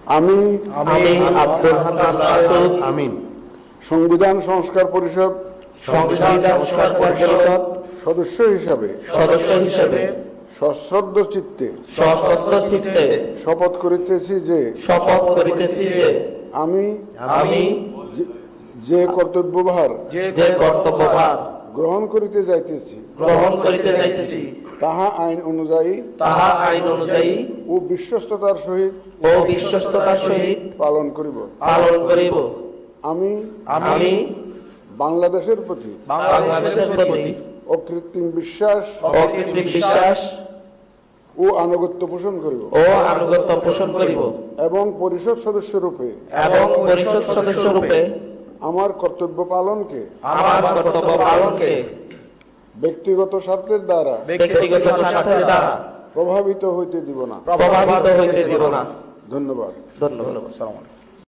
আমি আব্দুল হান্নান মাসুদ সংবিধান সংস্কার পরিষদ সদস্য হিসাবে সশ্রদ্ধ চিত্তে শপথ করিতেছি যে আমি যে কর্তব্যভার গ্রহণ করিতে যাইতেছি তাহা আইন অনুযায়ী ও বিশ্বস্ততার সহিত পালন করিব। আমি বাংলাদেশের প্রতি অকৃত্রিম বিশ্বাস ও আনুগত্য পোষণ করিব এবং পরিষদ সদস্য রূপে আমার কর্তব্য পালনকে ব্যক্তিগত স্বার্থের দ্বারা প্রভাবিত হইতে দিব না। ধন্যবাদ।